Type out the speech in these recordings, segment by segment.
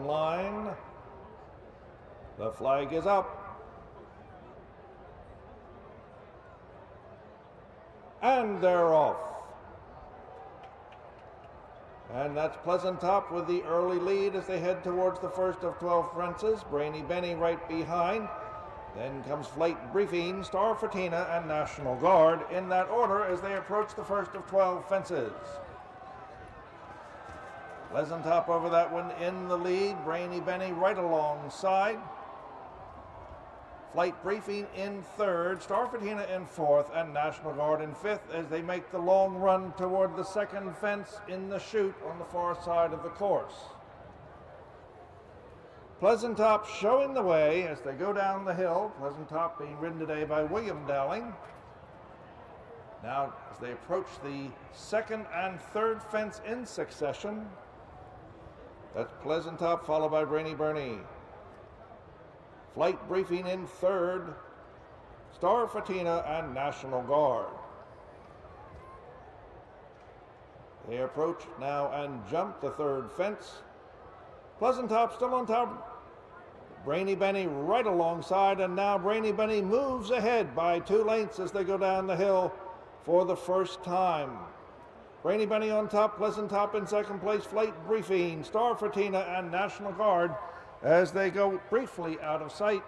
line. The flag is up. And they're off. And that's Pleasant Top with the early lead as they head towards the first of 12 fences. Brainy Benny right behind. Then comes Flight Briefing, Star Fortina, and National Guard in that order as they approach the first of 12 fences. Pleasant Top over that one in the lead. Brainy Benny right alongside. Flight Briefing in third, Star Fortina in fourth, and National Guard in fifth as they make the long run toward the second fence in the chute on the far side of the course. Pleasant Top showing the way as they go down the hill. Pleasant Top being ridden today by William Dowling. Now as they approach the second and third fence in succession, that's Pleasant Top followed by Brainy Benny. Flight Briefing in third, Star Fortina and National Guard. They approach now and jump the third fence. Pleasant Top still on top. Brainy Benny right alongside, and now Brainy Benny moves ahead by 2 lengths as they go down the hill for the first time. Brainy Benny on top, Pleasant Top in second place, Flight Briefing, Star Fortina and National Guard as they go briefly out of sight.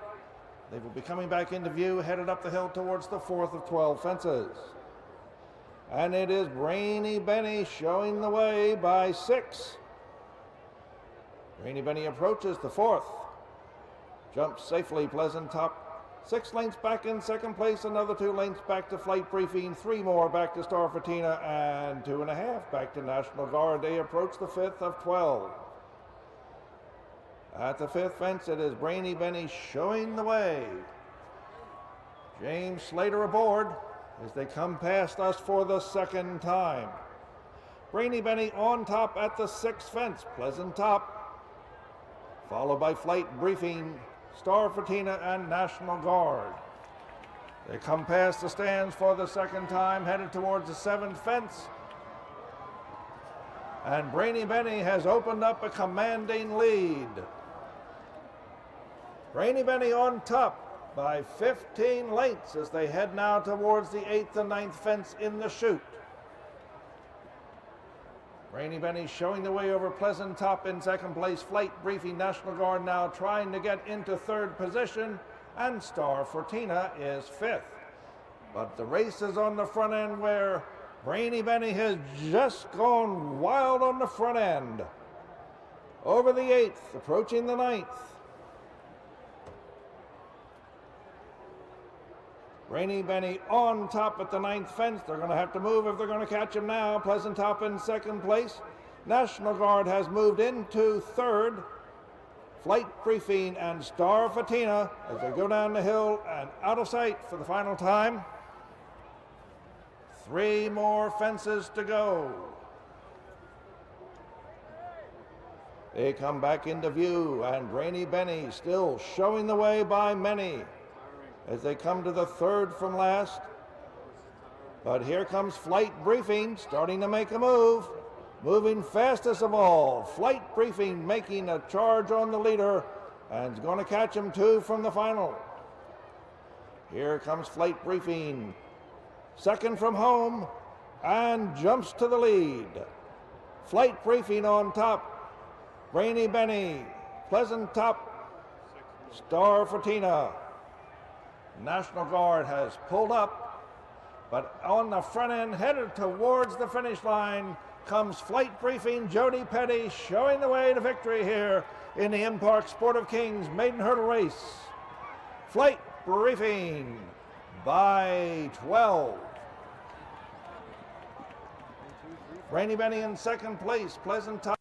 They will be coming back into view, headed up the hill towards the fourth of 12 fences. And it is Brainy Benny showing the way by 6. Brainy Benny approaches the fourth. Jumps safely, Pleasant Top. 6 lengths back in second place, another 2 lengths back to Flight Briefing, 3 more back to Star Fortina, and 2.5 back to National Guard. They approach the fifth of 12. At the fifth fence, it is Brainy Benny showing the way. James Slater aboard as they come past us for the second time. Brainy Benny on top at the sixth fence, Pleasant Top, followed by Flight Briefing, Star Fortina, and National Guard. They come past the stands for the second time, headed towards the seventh fence. And Brainy Benny has opened up a commanding lead. Brainy Benny on top by 15 lengths as they head now towards the 8th and 9th fence in the chute. Brainy Benny showing the way over Pleasant Top in second place. Flight Briefing, National Guard now trying to get into third position, and Star Fortina is fifth. But the race is on the front end where Brainy Benny has just gone wild on the front end. Over the 8th, approaching the 9th. Brainy Benny on top at the 9th fence. They're going to have to move if they're going to catch him now. Pleasant Top in second place. National Guard has moved into third. Flight Briefing and Star Fortina as they go down the hill and out of sight for the final time. 3 more fences to go. They come back into view, and Brainy Benny still showing the way by many as they come to the third from last. But here comes Flight Briefing starting to make a move, moving fastest of all. Flight Briefing making a charge on the leader and is going to catch him 2 from the final. Here comes Flight Briefing, second from home, and jumps to the lead. Flight Briefing on top, Brainy Benny, Pleasant Top, Star Fortina. National Guard has pulled up, but on the front end, headed towards the finish line, comes Flight Briefing, Jody Petty, showing the way to victory here in the Embarq Sport of Kings maiden hurdle race. Flight Briefing by 12. Brainy Benny in second place, Pleasant Top.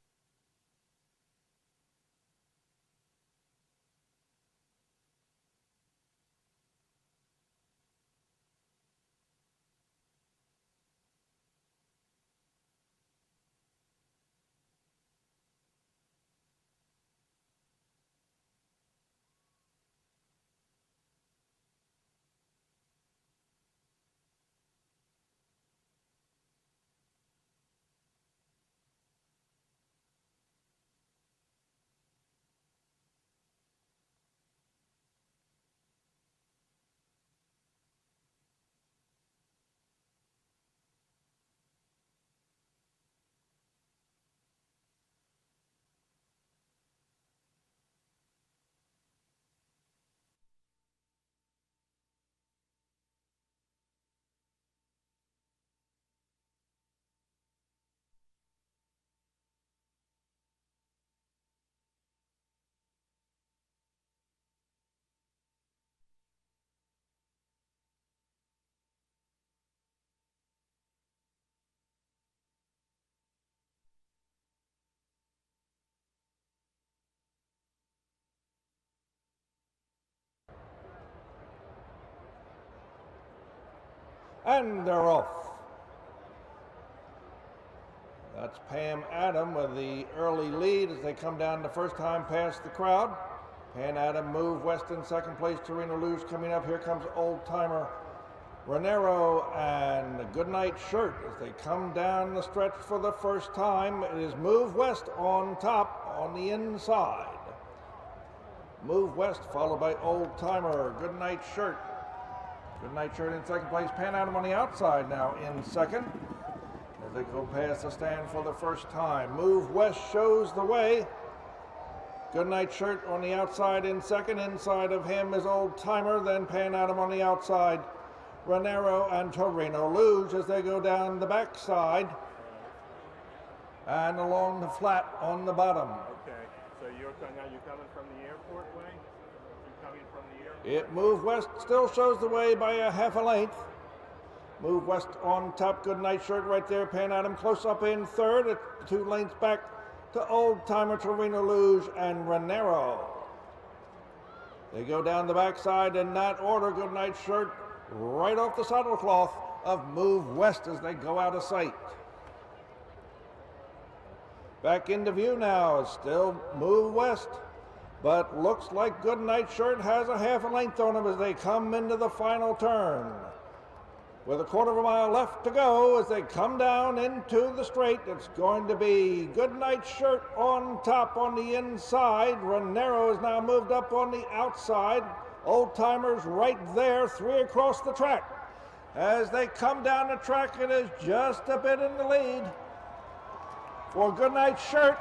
and they're off. That's Pam Adam with the early lead as they come down the first time past the crowd. Pam Adam move west in second place. Torino Luge coming up. Here comes Old Timer Ranero and Goodnight Shirt as they come down the stretch for the first time. It is Move West on top on the inside. Move West followed by Old Timer, Goodnight Shirt. Goodnight Shirt in second place. Pan Adam on the outside now in second as they go past the stand for the first time. Move West shows the way. Goodnight Shirt on the outside in second. Inside of him is Old Timer, then Pan Adam on the outside. Ranero and Torino Luge as they go down the backside and along the flat on the bottom. Okay, so you're coming from the airport way? You're coming from the airport? It Move West still shows the way by a half a length. Move West on top, Goodnight Shirt right there. Pan Adam close up in third, at 2 lengths back to Old Timer, Torino Luge and Ranero. They go down the backside in that order. Goodnight Shirt right off the saddle cloth of Move West as they go out of sight. Back into view now is still Move West, but looks like Goodnight Shirt has a half a length on him as they come into the final turn. With a quarter of a mile left to go as they come down into the straight, it's going to be Goodnight Shirt on top on the inside. Ranero is now moved up on the outside. Old Timer's right there, 3 across the track. As they come down the track, it is just a bit in the lead. For Goodnight Shirt,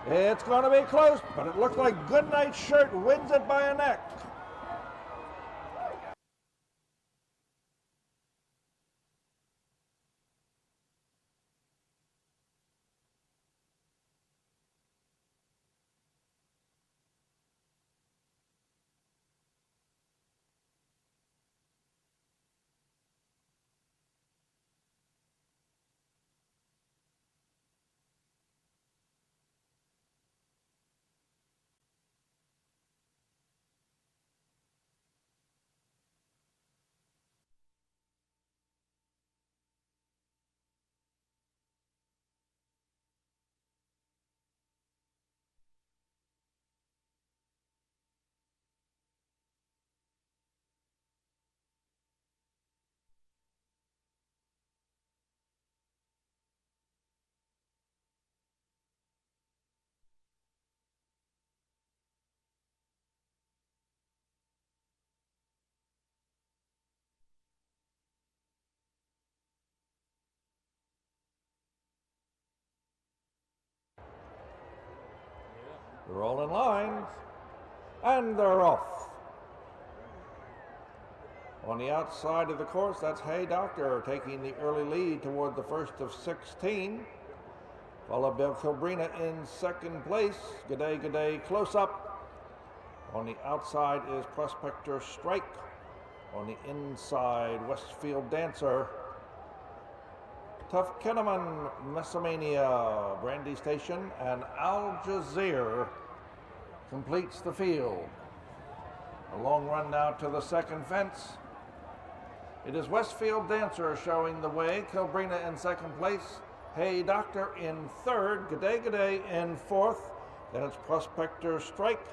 it's going to be close, but it looks like Goodnight Shirt wins it by a neck. They're all in line, and they're off. On the outside of the course, that's Hey Doctor taking the early lead toward the first of 16. Followed by Kilbrina in second place. G'day, G'day, close up. On the outside is Prospector Strike. On the inside, Westfield Dancer. Tough Kenneman, Messamania, Brandy Station, and Al Jazeera completes the field. A long run now to the second fence. It is Westfield Dancer showing the way. Kilbrina in second place. Hey Doctor in third. G'day, G'day in fourth. Then it's Prospector Strike,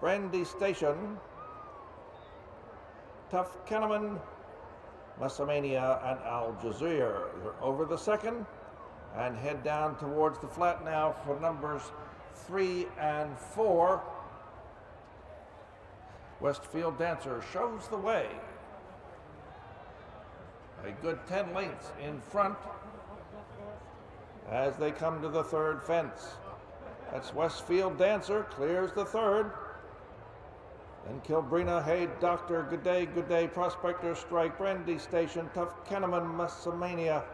Brandy Station, Tough Kenneman, Messamania, and Al Jazeera. They're over the second and head down towards the flat now for numbers 3 and 4. Westfield Dancer shows the way. A good 10 lengths in front as they come to the third fence. That's Westfield Dancer, clears the third. Then Kilbrina, Hey Doctor, G'day, G'day, Prospector Strike, Brandy Station, Tough Kenneman, Messamania,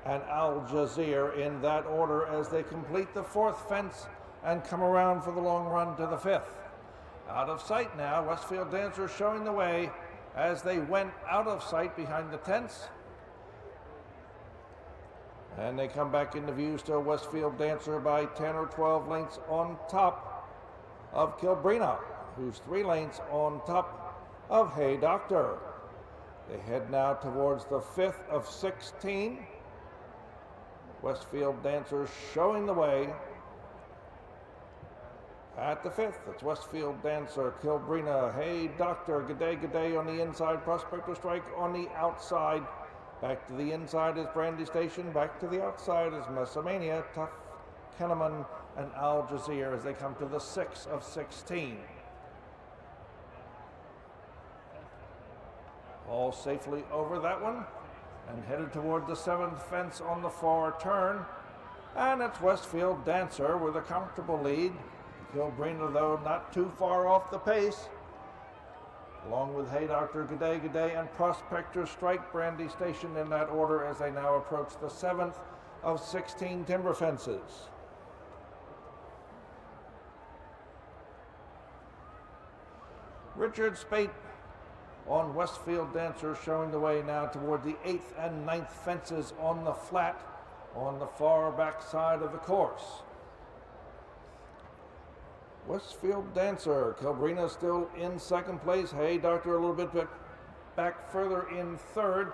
and Al Jazeera in that order as they complete the fourth fence and come around for the long run to the fifth. Out of sight now, Westfield Dancer showing the way as they went out of sight behind the tents. And they come back into view, still Westfield Dancer by 10 or 12 lengths on top of Kilbrina, who's 3 lengths on top of Hey Doctor. They head now towards the 5th of 16. Westfield Dancer showing the way. At the 5th, it's Westfield Dancer, Kilbrina, Hey Doctor, good day on the inside, Prospector Strike on the outside. Back to the inside is Brandy Station, back to the outside is Messamania, Tough Kenneman, and Al Jazeera as they come to the 6th of 16. All safely over that one and headed toward the 7th fence on the far turn. And it's Westfield Dancer with a comfortable lead. Kilbrina, though, not too far off the pace. Along with Hey Doctor, good day, and Prospector Strike, Brandy Station in that order as they now approach the 7th of 16 timber fences. Richard Spate on Westfield Dancer showing the way now toward the 8th and 9th fences on the flat on the far back side of the course. Westfield Dancer, Kilbrina still in 2nd place. Hey Doctor a little bit back further in 3rd.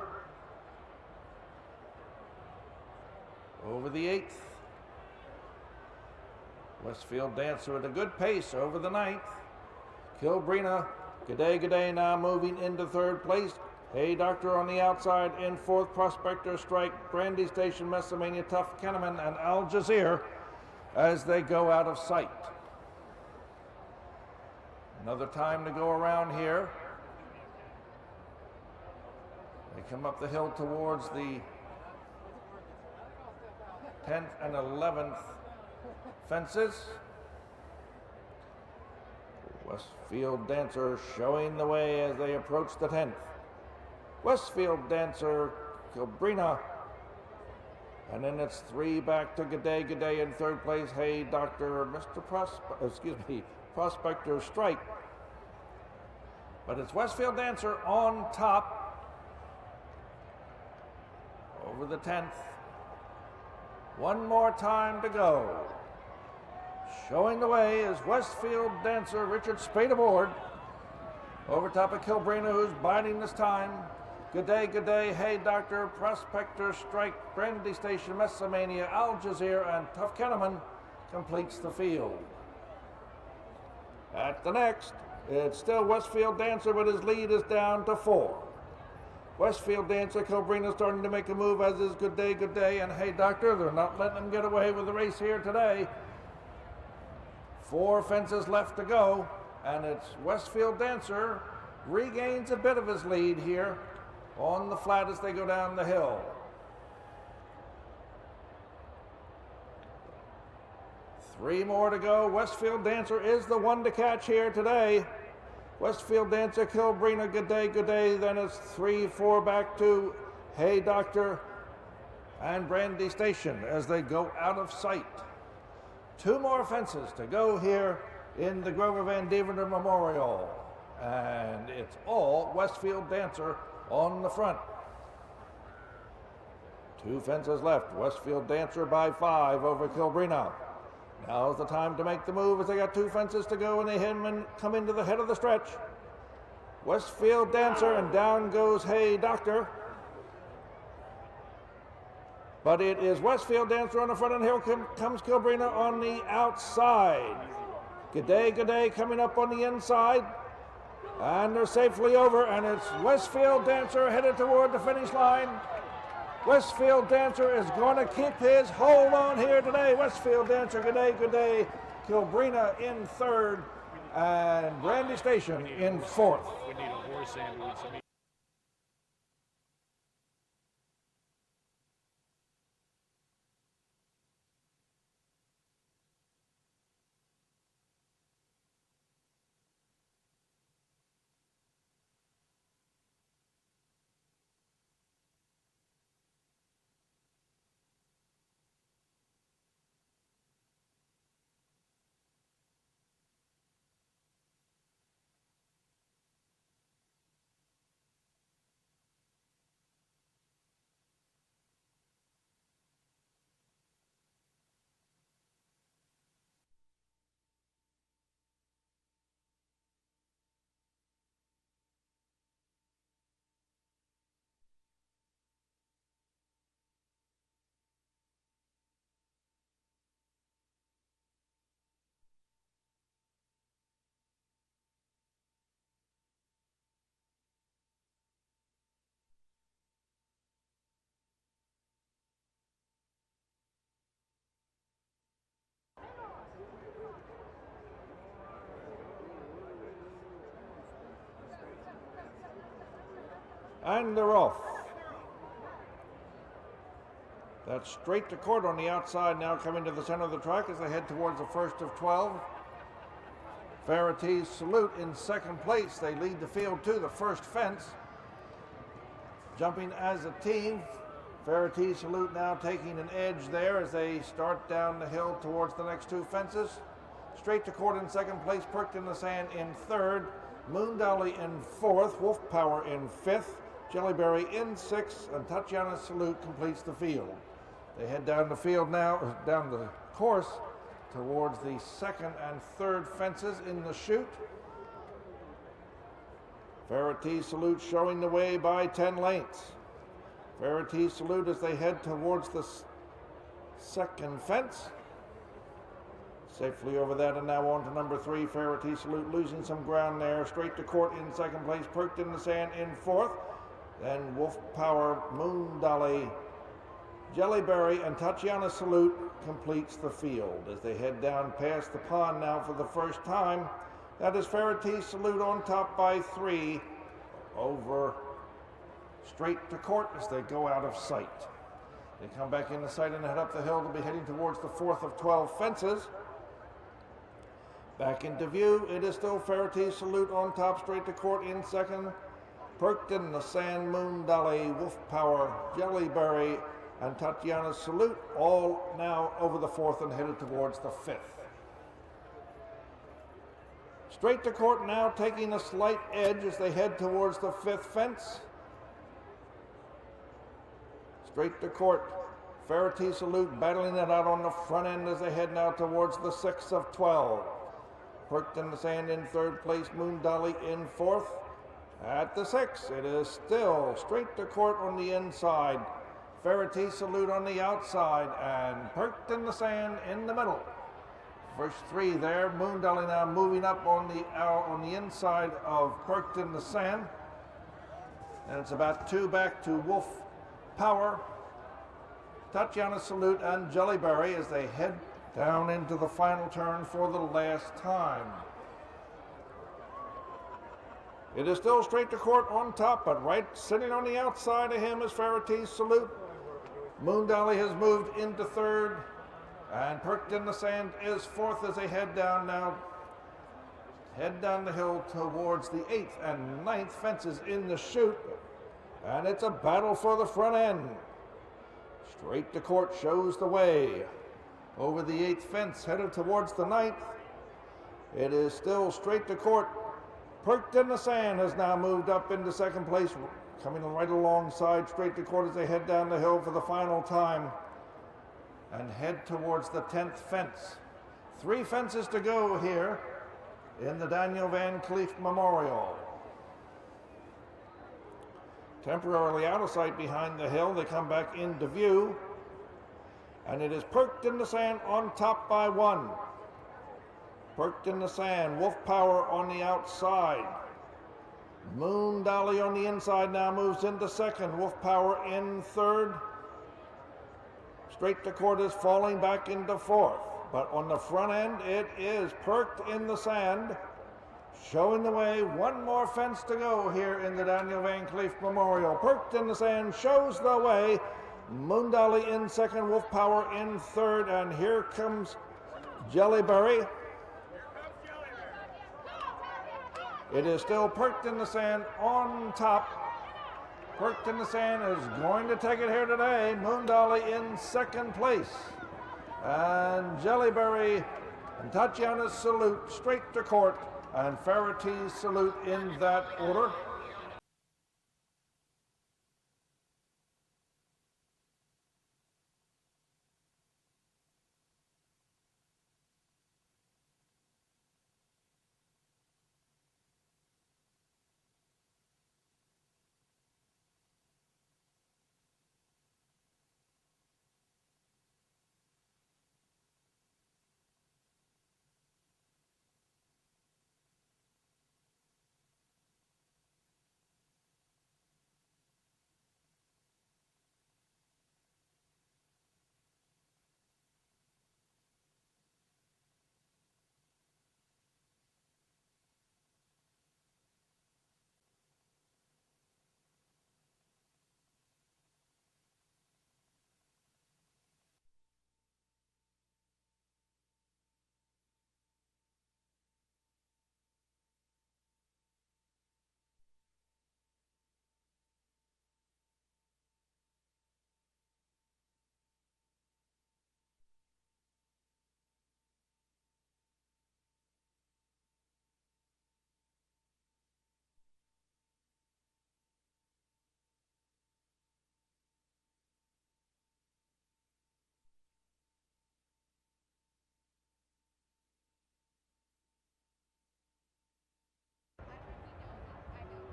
Over the 8th. Westfield Dancer at a good pace over the 9th. Kilbrina, good day now moving into 3rd place. Hey Doctor on the outside in 4th. Prospector Strike, Brandy Station, Messamania, Tough Kenneman, and Al Jazeera as they go out of sight. Another time to go around here. They come up the hill towards the 10th and 11th fences. Westfield Dancer showing the way as they approach the 10th. Westfield Dancer, Kilbrina, and then it's 3 back to good day in 3rd place. Hey Doctor, Prospector Strike. But it's Westfield Dancer on top over the 10th. One more time to go. Showing the way is Westfield Dancer, Richard Spate aboard. Over top of Kilbrina, who's biting this time. Good day, Hey Doctor, Prospector Strike, Brandy Station, Messamania, Al Jazeera, and Tough Kenneman completes the field. At the next, it's still Westfield Dancer, but his lead is down to 4. Westfield Dancer, Kilbrina starting to make a move, as is Good Day, and Hey Doctor. They're not letting him get away with the race here today. 4 fences left to go, and it's Westfield Dancer regains a bit of his lead here on the flat as they go down the hill. 3 more to go. Westfield Dancer is the one to catch here today. Westfield Dancer, Kilbrina, good day. Then it's 3-4 back to Hey Doctor and Brandy Station as they go out of sight. 2 more fences to go here in the Grover Vandevender Memorial. And it's all Westfield Dancer on the front. 2 fences left. Westfield Dancer by 5 over Kilbrina. Now's the time to make the move as they got 2 fences to go and they come into the head of the stretch. Westfield Dancer, and down goes Hey Doctor. But it is Westfield Dancer on the front, and here comes Kilbrina on the outside. Good day coming up on the inside. And they're safely over, and it's Westfield Dancer headed toward the finish line. Westfield Dancer is going to keep his hold on here today. Westfield Dancer, good day. Kilbrina in 3rd, and Brandy Station in 4th. We need a horse ambulance. And they're off. That's straight to court on the outside now, coming to the center of the track as they head towards the first of 12. Verity's Salute in second place. They lead the field to the first fence. Jumping as a team, Verity's Salute now taking an edge there as they start down the hill towards the next two fences. Straight to court in second place, Perked in the Sand in third, Moon Dolly in fourth, Wolf Power in fifth, Jellyberry in sixth, and Tatiana's Salute completes the field. They head down the field now, down the course, towards the second and third fences in the chute. Verity's Salute showing the way by 10 lengths. Verity's Salute as they head towards the second fence. Safely over that and now on to number 3, Verity's Salute losing some ground there. Straight to court in second place, Perked in the Sand in fourth. Then Wolf Power, Moon Dolly, Jellyberry, and Tatiana's Salute completes the field as they head down past the pond now for the first time. That is Verity's Salute on top by 3 over straight to court as they go out of sight. They come back into sight and head up the hill to be heading towards the fourth of 12 fences. Back into view, it is still Verity's Salute on top, straight to court in second. Perked in the Sand, Moon Dolly, Wolf Power, Jellyberry, and Tatiana's Salute, all now over the fourth and headed towards the fifth. Straight to court now taking a slight edge as they head towards the fifth fence. Straight to court, Verity's Salute battling it out on the front end as they head now towards the sixth of 12. Perked in the Sand in third place, Moon Dolly in fourth. At the sixth, it is still straight to court on the inside. Verity's Salute on the outside, and Perked in the Sand in the middle. First 3 there. Moon Dolly now moving up on the inside of Perked in the Sand. And it's about 2 back to Wolf Power, Tatiana's Salute, and Jellyberry as they head down into the final turn for the last time. It is still straight to court on top, but right sitting on the outside of him is Verity's Salute. Moon Dolly has moved into third, and Perked in the Sand is fourth as they head down the hill towards the 8th and 9th fences in the chute. And it's a battle for the front end. Straight to court shows the way. Over the 8th fence, headed towards the 9th. It is still straight to court. Perked in the Sand has now moved up into second place, coming right alongside straight to court as they head down the hill for the final time and head towards the 10th fence. 3 fences to go here in the Daniel Van Clief Memorial. Temporarily out of sight behind the hill, they come back into view, and it is Perked in the Sand on top by 1. Perked in the Sand, Wolf Power on the outside. Moon Dolly on the inside now moves into second. Wolf Power in third. Straight to court is falling back into fourth. But on the front end, it is Perked in the Sand showing the way. 1 more fence to go here in the Daniel Van Clief Memorial. Perked in the Sand shows the way. Moon Dolly in second, Wolf Power in third, and here comes Jellyberry. It is still Perked in the Sand on top. Perked in the Sand is going to take it here today. Moon Dolly in second place. And Jellyberry and Tatiana's Salute straight to court, and Verity's Salute in that order.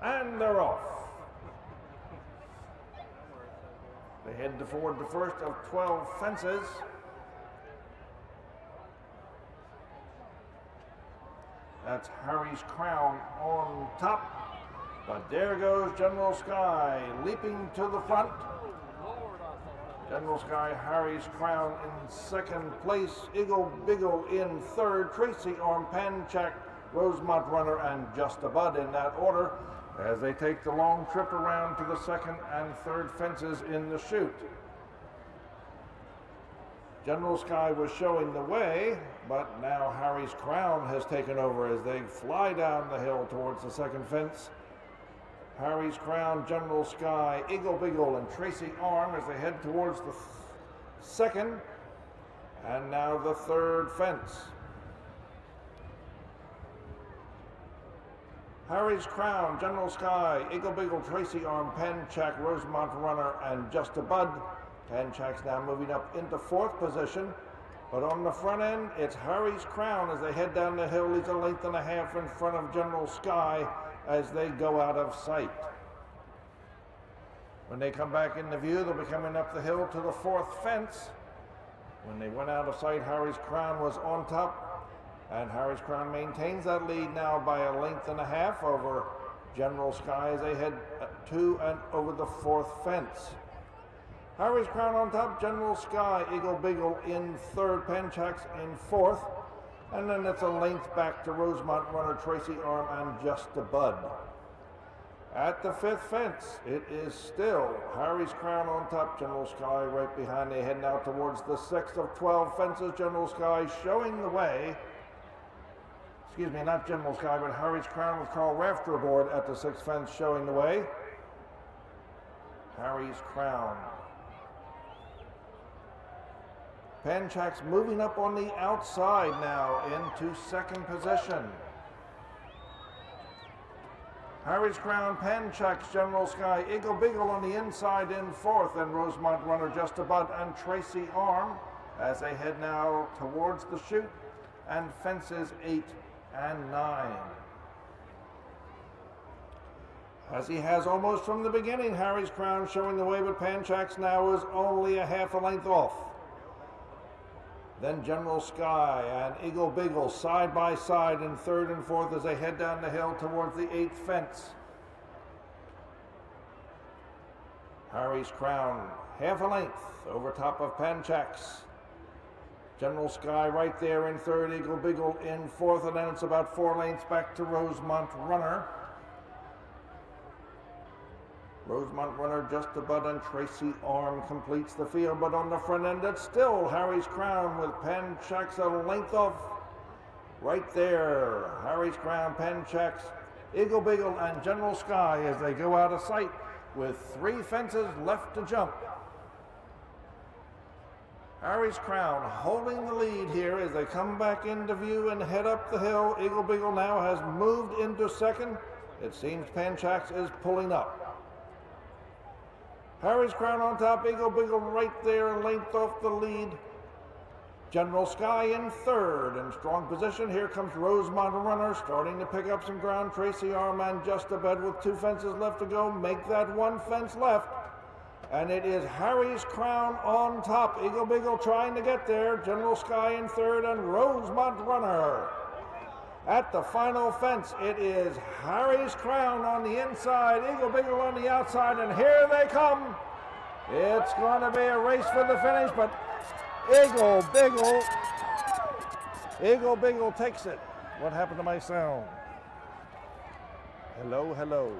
and they're off. They head toward the first of 12 fences. That's Harry's Crown on top. But there goes General Sky leaping to the front. General Sky, Harry's Crown in second place. Eagle Beagle in third. Tracy Orm, Panchak, Rosemont Runner, and Just a Bud in that order as they take the long trip around to the second and third fences in the chute. General Sky was showing the way, but now Harry's Crown has taken over as they fly down the hill towards the second fence. Harry's Crown, General Sky, Eagle Beagle, and Tracy Arm as they head towards the second and now the third fence. Harry's Crown, General Sky, Eagle Beagle, Tracy Arm, Panchak, Rosemont Runner, and Just a Bud. Panchak's now moving up into fourth position, but on the front end, it's Harry's Crown as they head down the hill. He's a length and a half in front of General Sky as they go out of sight. When they come back into view, they'll be coming up the hill to the fourth fence. When they went out of sight, Harry's Crown was on top, and Harry's Crown maintains that lead now by a length and a half over General Sky as they head to and over the fourth fence. Harry's Crown on top, General Sky, Eagle Beagle in third, Panchak's in fourth, and then it's a length back to Rosemont Runner, Tracy Arm, and Just a Bud. At the fifth fence, it is still Harry's Crown on top, General Sky right behind. They head now towards the sixth of 12 fences. General Sky showing the way. Excuse me, not General Sky, but Harry's Crown with Carl Rafter aboard at the sixth fence showing the way. Harry's Crown. Panchak's moving up on the outside now into second position. Harry's Crown, Panchak's, General Sky, Eagle Beagle on the inside in fourth, and Rosemont Runner, Just a Bud, and Tracy Arm as they head now towards the chute and fences 8 and 9. As he has almost from the beginning, Harry's Crown showing the way, but Panchak's now is only a half a length off. Then General Sky and Eagle Beagle side by side in third and fourth as they head down the hill towards the eighth fence. Harry's Crown, half a length over top of Panchak's. General Sky right there in third, Eagle Beagle in fourth, and then it's about 4 lengths back to Rosemont Runner. Rosemont Runner, Just a Bud, and Tracy Arm completes the field, but on the front end, it's still Harry's Crown with Panchak's a length off. Right there, Harry's Crown, Panchak's, Eagle Beagle, and General Sky as they go out of sight with 3 fences left to jump. Harry's Crown holding the lead here as they come back into view and head up the hill. Eagle Beagle now has moved into second. It seems Panchak's is pulling up. Harry's Crown on top, Eagle Beagle right there, length off the lead. General Sky in third, in strong position. Here comes Rosemont Runner, starting to pick up some ground. Tracy Arm and Just a Bud with 2 fences left to go. Make that 1 fence left. And it is Harry's Crown on top. Eagle Beagle trying to get there. General Sky in third, and Rosemont Runner. At the final fence, it is Harry's Crown on the inside, Eagle Beagle on the outside, and here they come. It's going to be a race for the finish, but Eagle Beagle takes it. What happened to my sound? Hello, hello.